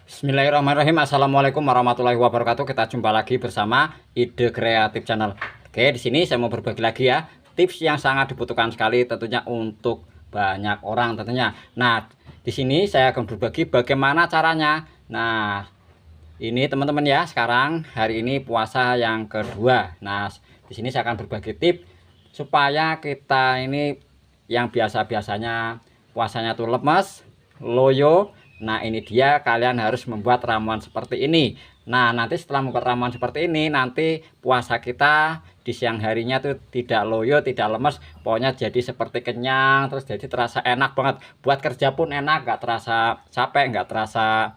Bismillahirrahmanirrahim. Assalamualaikum warahmatullahi wabarakatuh. Kita jumpa lagi bersama Ide Kreatif Channel. Oke, di sini saya mau berbagi lagi ya tips yang sangat dibutuhkan sekali tentunya untuk banyak orang tentunya. Nah, di sini saya akan berbagi bagaimana caranya. Nah, ini teman-teman ya, sekarang hari ini puasa yang kedua. Nah, di sini saya akan berbagi tips supaya kita ini yang biasa-biasanya puasanya tuh lemes, loyo. Nah, ini dia, kalian harus membuat ramuan seperti ini. Nah, nanti setelah membuat ramuan seperti ini, nanti puasa kita di siang harinya tuh tidak loyo, tidak lemes, pokoknya jadi seperti kenyang, terus jadi terasa enak banget. Buat kerja pun enak, nggak terasa capek, nggak terasa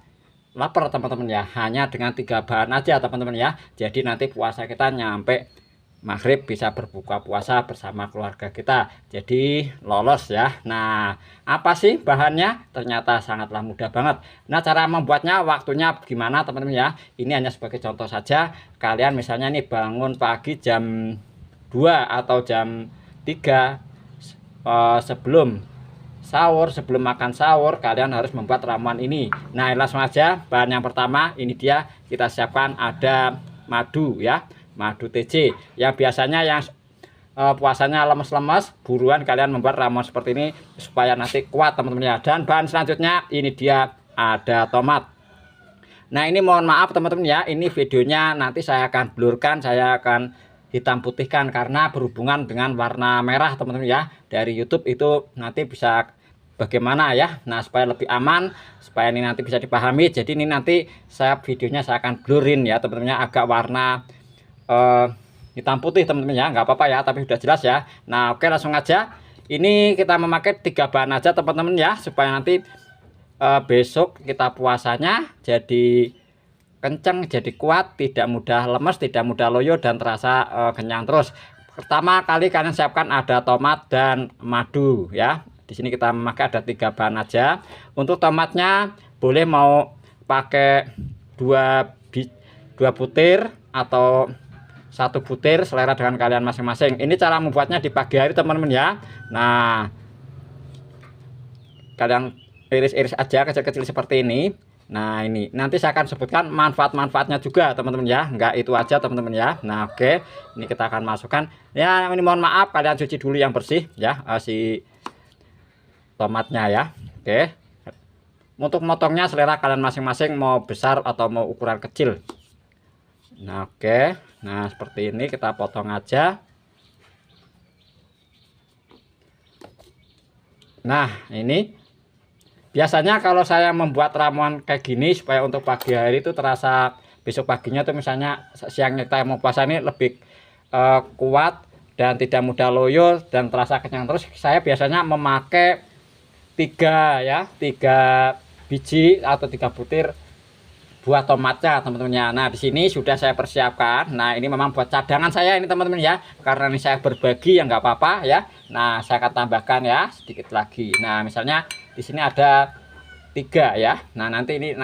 lapar teman-teman ya. Hanya dengan 3 bahan aja teman-teman ya. Jadi nanti puasa kita nyampe maghrib bisa berbuka puasa bersama keluarga kita, jadi lolos ya. Nah, apa sih bahannya? Ternyata sangatlah mudah banget. Nah, cara membuatnya, waktunya gimana teman-teman ya, ini hanya sebagai contoh saja. Kalian misalnya nih bangun pagi jam 2 atau jam 3, sebelum sahur, sebelum makan sahur, kalian harus membuat ramuan ini. Nah, langsung aja. Bahan yang pertama ini dia, kita siapkan ada madu ya, madu TJ yang biasanya yang puasanya lemes-lemes, buruan kalian membuat ramuan seperti ini supaya nanti kuat teman-teman ya. Dan bahan selanjutnya ini dia, ada tomat. Nah, ini mohon maaf teman-teman ya, ini videonya nanti saya akan blurkan, saya akan hitam putihkan karena berhubungan dengan warna merah teman-teman ya. Dari YouTube itu nanti bisa bagaimana ya. Nah, supaya lebih aman, supaya ini nanti bisa dipahami, jadi ini nanti videonya saya akan blurin ya teman-teman ya, agak warna hitam putih teman-teman ya, nggak apa-apa ya, tapi sudah jelas ya. Nah, oke, langsung aja. Ini kita memakai 3 bahan aja teman-teman ya, supaya nanti besok kita puasanya jadi kenceng, jadi kuat, tidak mudah lemes, tidak mudah loyo, dan terasa kenyang terus. Pertama kali kalian siapkan ada tomat dan madu ya. Di sini kita memakai ada 3 bahan aja. Untuk tomatnya boleh mau pakai 2 butir atau 1 butir, selera dengan kalian masing-masing. Ini cara membuatnya di pagi hari teman-teman ya. Nah, kalian iris-iris aja kecil-kecil seperti ini. Nah, ini nanti saya akan sebutkan manfaat-manfaatnya juga teman-teman ya, enggak itu aja teman-teman ya. Nah, oke, ini kita akan masukkan ya. Ini mohon maaf, kalian cuci dulu yang bersih ya, si tomatnya ya. Oke, untuk motongnya selera kalian masing-masing, mau besar atau mau ukuran kecil. Nah, oke, nah seperti ini kita potong aja. Nah, ini biasanya kalau saya membuat ramuan kayak gini supaya untuk pagi hari itu terasa besok paginya tuh, misalnya siangnya kita mau puasa ini lebih kuat dan tidak mudah loyo dan terasa kenyang terus, saya biasanya memakai 3 ya, 3 biji atau 3 butir buah tomatnya teman-teman ya. Nah, di sini sudah saya persiapkan. Nah, ini memang buat cadangan saya ini teman-teman ya, karena ini saya berbagi ya, nggak apa-apa ya. Nah, saya akan tambahkan ya sedikit lagi. Nah, misalnya di sini ada 3 ya. Nah, nanti ini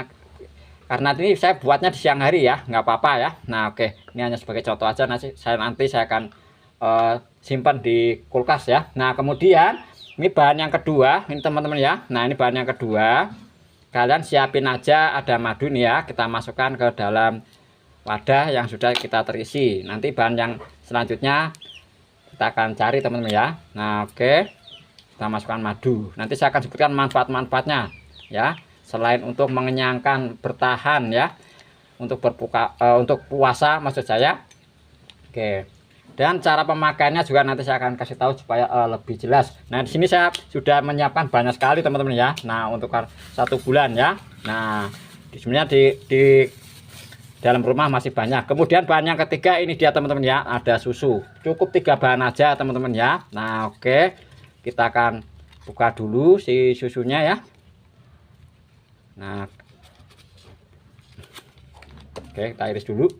karena ini saya buatnya di siang hari ya, nggak apa-apa ya. Nah, oke, ini hanya sebagai contoh aja. Nanti saya akan simpan di kulkas ya. Nah, kemudian ini bahan yang kedua ini teman-teman ya. Nah, ini bahan yang kedua, kalian siapin aja ada madu nih ya, kita masukkan ke dalam wadah yang sudah kita terisi. Nanti bahan yang selanjutnya kita akan cari teman-teman ya. Nah, oke, kita masukkan madu. Nanti saya akan sebutkan manfaat-manfaatnya ya, selain untuk mengenyangkan, bertahan ya, untuk berbuka untuk puasa maksud saya. Oke, dan cara pemakaiannya juga nanti saya akan kasih tahu supaya lebih jelas. Nah, di sini saya sudah menyiapkan banyak sekali teman-teman ya. Nah, untuk 1 bulan ya. Nah, sebenarnya di dalam rumah masih banyak. Kemudian bahan yang ketiga ini dia teman-teman ya, ada susu. Cukup 3 bahan aja teman-teman ya. Nah, oke, kita akan buka dulu si susunya ya. Nah, oke, kita iris dulu.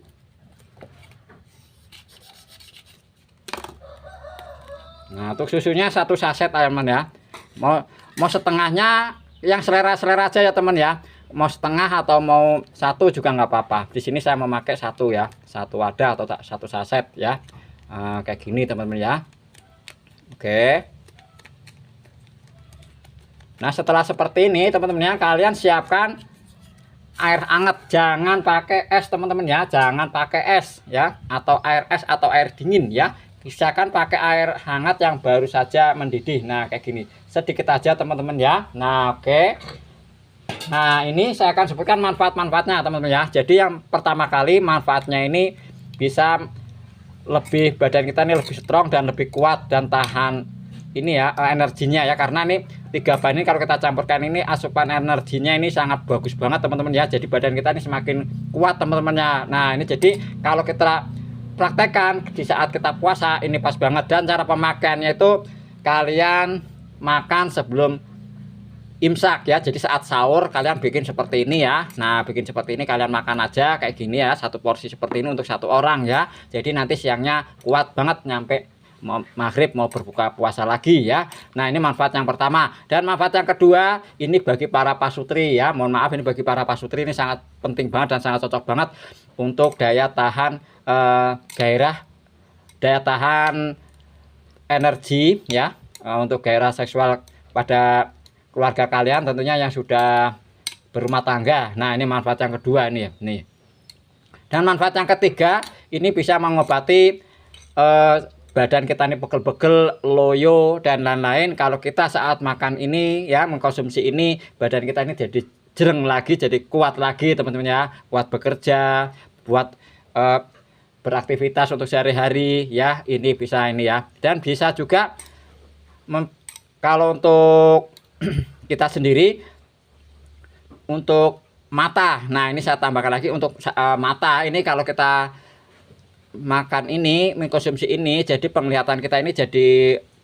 Nah, untuk susunya 1 saset teman ya. Mau setengahnya, yang selera-selera aja ya teman ya. Mau setengah atau mau 1 juga nggak apa-apa. Di sini saya memakai 1 ya, 1 wadah atau 1 saset ya. Kayak gini teman-teman ya. Oke. Nah, setelah seperti ini teman-teman ya, kalian siapkan air hangat, jangan pakai es teman-teman ya, jangan pakai es ya, atau air es atau air dingin ya. Misalkan pakai air hangat yang baru saja mendidih. Nah kayak gini, sedikit aja teman-teman ya. Nah oke. Nah ini saya akan sebutkan manfaat-manfaatnya teman-teman ya. Jadi yang pertama kali manfaatnya ini bisa lebih, badan kita ini lebih strong dan lebih kuat dan tahan ini ya, energinya ya, karena ini 3 bahan ini kalau kita campurkan ini asupan energinya ini sangat bagus banget teman-teman ya. Jadi badan kita ini semakin kuat teman-teman ya. Nah ini jadi kalau kita praktekkan di saat kita puasa ini pas banget. Dan cara pemakaiannya itu kalian makan sebelum imsak ya. Jadi saat sahur kalian bikin seperti ini ya. Nah bikin seperti ini, kalian makan aja kayak gini ya, satu porsi seperti ini untuk 1 orang ya. Jadi nanti siangnya kuat banget nyampe mau maghrib mau berbuka puasa lagi ya. Nah ini manfaat yang pertama. Dan manfaat yang kedua ini bagi para pasutri ya, mohon maaf ini bagi para pasutri ini sangat penting banget dan sangat cocok banget untuk daya tahan gairah, daya tahan energi ya, untuk gairah seksual pada keluarga kalian tentunya yang sudah berumah tangga. Nah ini manfaat yang kedua ini ya, nih. Dan manfaat yang ketiga ini bisa mengobati badan kita ini pegel-pegel, loyo dan lain-lain. Kalau kita saat makan ini ya, mengkonsumsi ini, badan kita ini jadi jereng lagi, jadi kuat lagi teman-teman ya, kuat bekerja, buat beraktivitas untuk sehari-hari ya. Ini bisa ini ya. Dan bisa juga kalau untuk kita sendiri untuk mata. Nah ini saya tambahkan lagi untuk mata ini, kalau kita makan ini, mengkonsumsi ini, jadi penglihatan kita ini jadi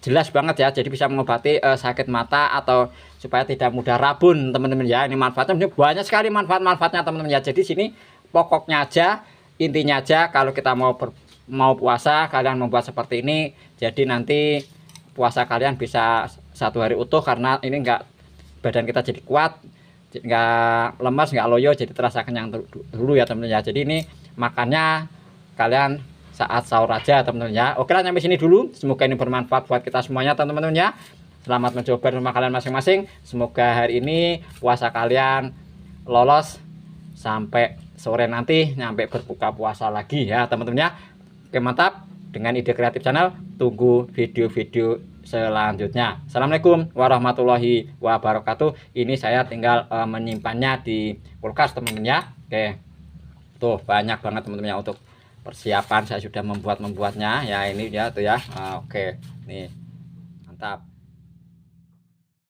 jelas banget ya. Jadi bisa mengobati sakit mata atau supaya tidak mudah rabun teman-teman ya. Ini manfaatnya banyak sekali, manfaat-manfaatnya teman-teman ya. Jadi sini pokoknya aja, intinya aja, kalau kita mau puasa kalian membuat seperti ini, jadi nanti puasa kalian bisa 1 hari utuh, karena ini enggak, badan kita jadi kuat, enggak lemas, enggak loyo, jadi terasa kenyang dulu ya teman-teman ya. Jadi ini makannya kalian saat sahur aja teman-teman ya. Oke lah, sampai sini dulu. Semoga ini bermanfaat buat kita semuanya teman-teman ya. Selamat mencoba di rumah kalian masing-masing. Semoga hari ini puasa kalian lolos sampai sore nanti, nyampe berbuka puasa lagi ya teman-teman ya. Oke mantap. Dengan Ide Kreatif Channel, tunggu video-video selanjutnya. Assalamualaikum warahmatullahi wabarakatuh. Ini saya tinggal menyimpannya di kulkas teman-teman ya. Oke, tuh banyak banget teman-teman ya, untuk persiapan saya sudah membuatnya ya. Ini ya tuh ya. Oke nih, mantap.